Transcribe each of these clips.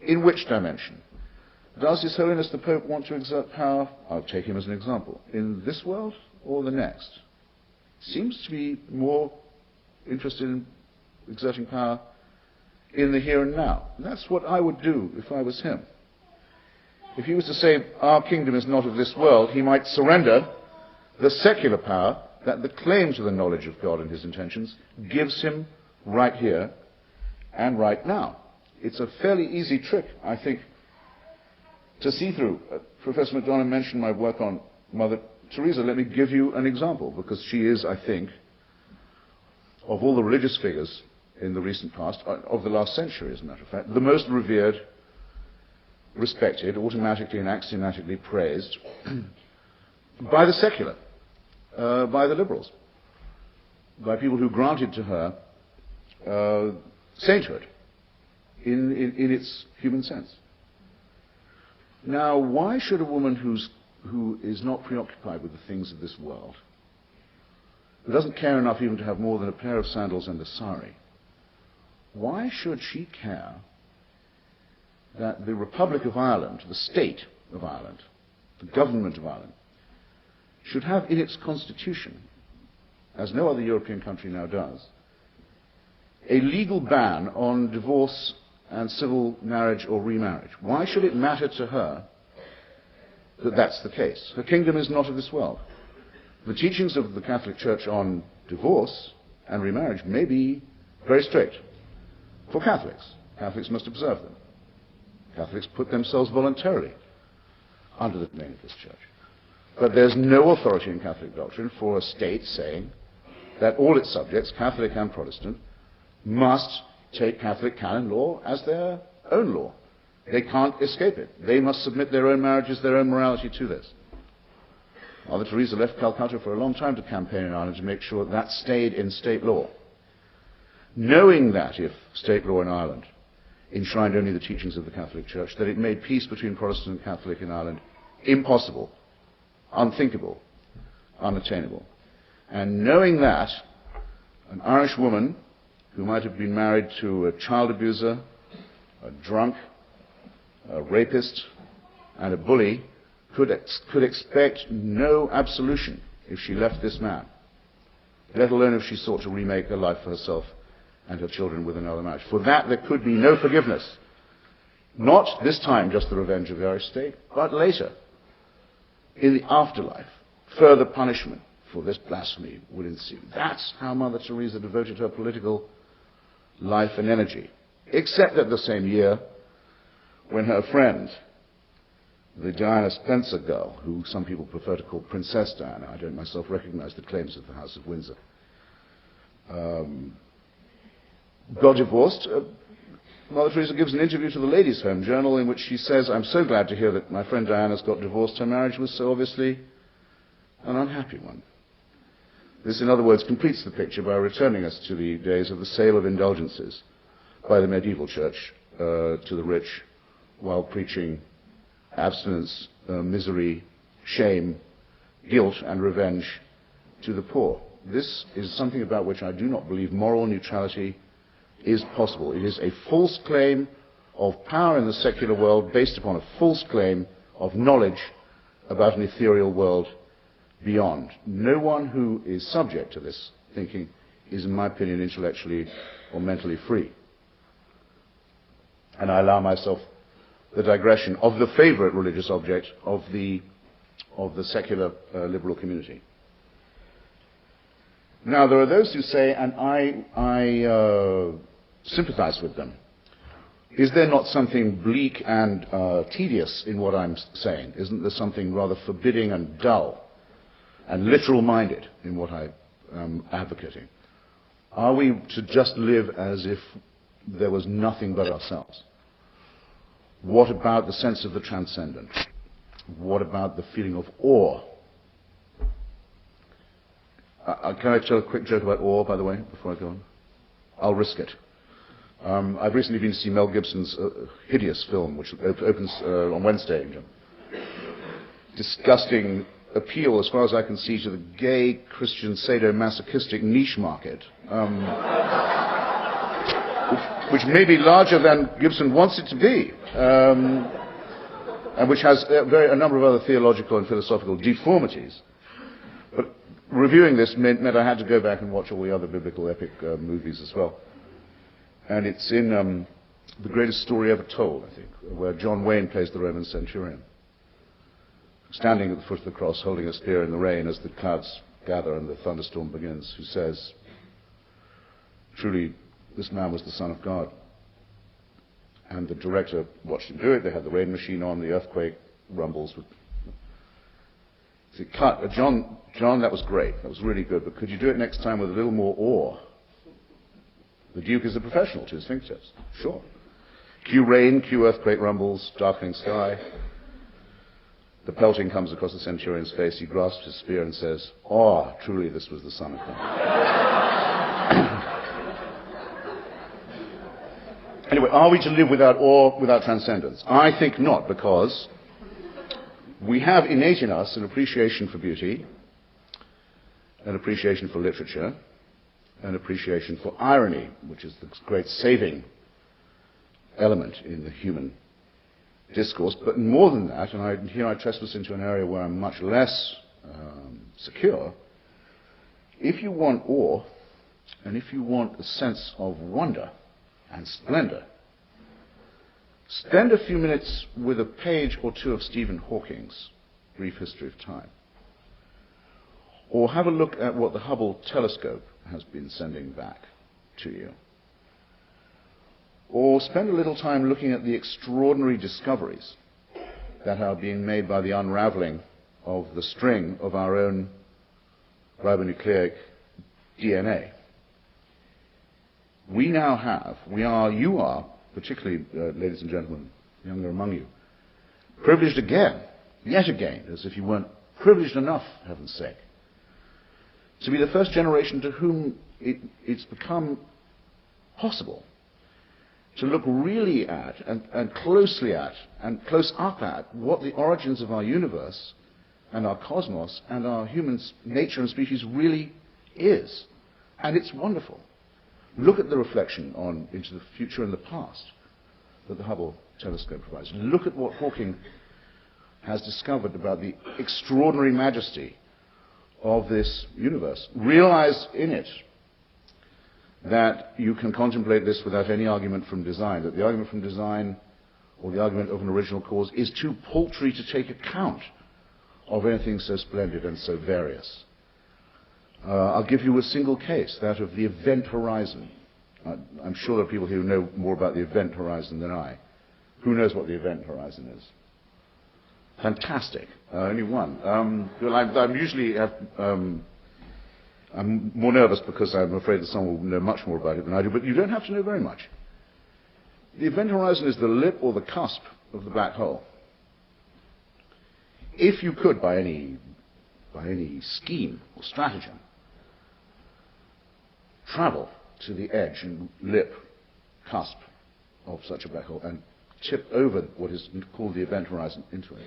In which dimension? Does His Holiness the Pope want to exert power? I'll take him as an example. In this world or the next? Seems to be more interested in exerting power in the here and now. And that's what I would do if I was him. If he was to say, our kingdom is not of this world, he might surrender the secular power that the claim to the knowledge of God and his intentions gives him right here and right now. It's a fairly easy trick, I think, to see through. Professor MacDonald mentioned my work on Mother Teresa. Let me give you an example, because she is, I think, of all the religious figures in the recent past, of the last century, as a matter of fact, the most revered, respected, automatically and axiomatically praised by the secular, by the liberals, by people who granted to her sainthood in its human sense. Now, why should a woman who is not preoccupied with the things of this world, who doesn't care enough even to have more than a pair of sandals and a sari, why should she care that the Republic of Ireland, the state of Ireland, the government of Ireland, should have in its constitution, as no other European country now does, a legal ban on divorce and civil marriage or remarriage? Why should it matter to her that that's the case? Her kingdom is not of this world. The teachings of the Catholic Church on divorce and remarriage may be very strict for Catholics. Catholics must observe them. Catholics put themselves voluntarily under the domain of this church. But there's no authority in Catholic doctrine for a state saying that all its subjects, Catholic and Protestant, must take Catholic canon law as their own law. They can't escape it. They must submit their own marriages, their own morality to this. Mother Teresa left Calcutta for a long time to campaign in Ireland to make sure that stayed in state law, knowing that if state law in Ireland enshrined only the teachings of the Catholic Church, that it made peace between Protestant and Catholic in Ireland impossible, unthinkable, unattainable. And knowing that, an Irish woman who might have been married to a child abuser, a drunk, a rapist, and a bully could expect no absolution if she left this man, let alone if she sought to remake her life for herself and her children with another marriage. For that there could be no forgiveness. Not this time just the revenge of the Irish state, but later, in the afterlife, further punishment for this blasphemy would ensue. That's how Mother Teresa devoted her political life and energy. Except that the same year, when her friend, the Diana Spencer girl, who some people prefer to call Princess Diana, I don't myself recognize the claims of the House of Windsor, got divorced, Mother Teresa gives an interview to the Ladies' Home Journal in which she says, "I'm so glad to hear that my friend Diana's got divorced. Her marriage was so obviously an unhappy one." This, in other words, completes the picture by returning us to the days of the sale of indulgences by the medieval church to the rich, while preaching abstinence, misery, shame, guilt, and revenge to the poor. This is something about which I do not believe moral neutrality is possible. It is a false claim of power in the secular world based upon a false claim of knowledge about an ethereal world beyond. No one who is subject to this thinking is, in my opinion, intellectually or mentally free. And I allow myself the digression of the favorite religious object of the secular liberal community. Now, there are those who say, and I sympathize with them, is there not something bleak and tedious in what I'm saying? Isn't there something rather forbidding and dull and literal-minded in what I am advocating? Are we to just live as if there was nothing but ourselves? What about the sense of the transcendent? What about the feeling of awe? Can I tell a quick joke about awe, by the way, before I go on? I'll risk it. I've recently been to see Mel Gibson's hideous film, which opens on Wednesday. Disgusting appeal, as far as I can see, to the gay, Christian, sadomasochistic niche market. which may be larger than Gibson wants it to be, and which has a number of other theological and philosophical deformities. But reviewing this meant I had to go back and watch all the other biblical epic movies as well. And it's in The Greatest Story Ever Told, I think, where John Wayne plays the Roman centurion, standing at the foot of the cross, holding a spear in the rain as the clouds gather and the thunderstorm begins, who says, truly, this man was the Son of God. And the director watched him do it. They had the rain machine on, the earthquake rumbles. He cut. John, that was great. That was really good. But could you do it next time with a little more awe? The Duke is a professional to his fingertips. Sure. Cue rain, cue earthquake rumbles, darkening sky. The pelting comes across the centurion's face. He grasps his spear and says, "Oh, truly this was the Son of God." Anyway, are we to live without awe, without transcendence? I think not, because we have innate in us an appreciation for beauty, an appreciation for literature, an appreciation for irony, which is the great saving element in the human discourse. But more than that, and here I trespass into an area where I'm much less secure, if you want awe, and if you want a sense of wonder and splendor, spend a few minutes with a page or two of Stephen Hawking's Brief History of Time. Or have a look at what the Hubble telescope has been sending back to you. Or spend a little time looking at the extraordinary discoveries that are being made by the unraveling of the string of our own ribonucleic DNA. You are, particularly, ladies and gentlemen, younger among you, privileged again, yet again, as if you weren't privileged enough, heaven's sake, to be the first generation to whom it's become possible to look really at and closely at and close up at what the origins of our universe and our cosmos and our human nature and species really is. And it's wonderful. Look at the reflection into the future and the past that the Hubble telescope provides. Look at what Hawking has discovered about the extraordinary majesty of this universe. Realize in it that you can contemplate this without any argument from design, that the argument from design or the argument of an original cause is too paltry to take account of anything so splendid and so various. I'll give you a single case, that of the event horizon. I'm sure there are people here who know more about the event horizon than I. Who knows what the event horizon is? Fantastic. Only one. I'm more nervous because I'm afraid that someone will know much more about it than I do, but you don't have to know very much. The event horizon is the lip or the cusp of the black hole. If you could, by any scheme or stratagem, travel to the edge and lip, cusp of such a black hole and tip over what is called the event horizon into it,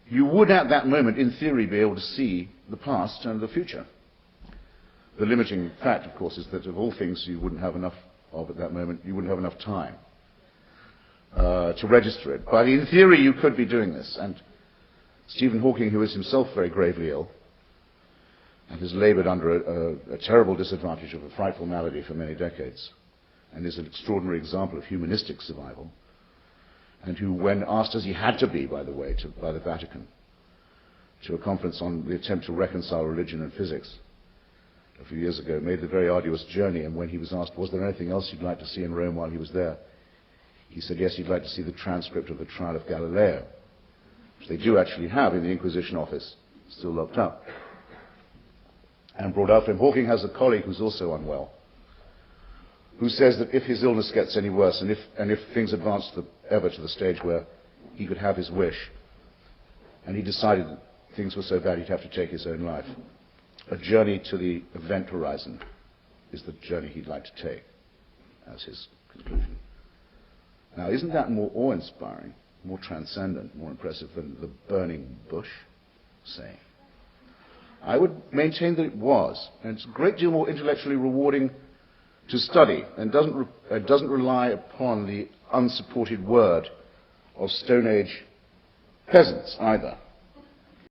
you would at that moment, in theory, be able to see the past and the future. The limiting fact, of course, is that of all things you wouldn't have enough of at that moment, you wouldn't have enough time to register it. But in theory, you could be doing this. And Stephen Hawking, who is himself very gravely ill and has labored under a terrible disadvantage of a frightful malady for many decades, and is an extraordinary example of humanistic survival, and who, when asked, as he had to be, by the way, by the Vatican, to a conference on the attempt to reconcile religion and physics a few years ago, made the very arduous journey, and when he was asked, was there anything else you'd like to see in Rome while he was there, he said, yes, he'd like to see the transcript of the trial of Galileo, which they do actually have in the Inquisition office, still locked up, and brought out for him. Hawking has a colleague who's also unwell, who says that if his illness gets any worse, and if things advance ever to the stage where he could have his wish, and he decided that things were so bad he'd have to take his own life, a journey to the event horizon is the journey he'd like to take, as his conclusion. Now, isn't that more awe-inspiring, more transcendent, more impressive than the burning bush, say? I would maintain that it was, and it's a great deal more intellectually rewarding to study, and doesn't doesn't rely upon the unsupported word of Stone Age peasants either.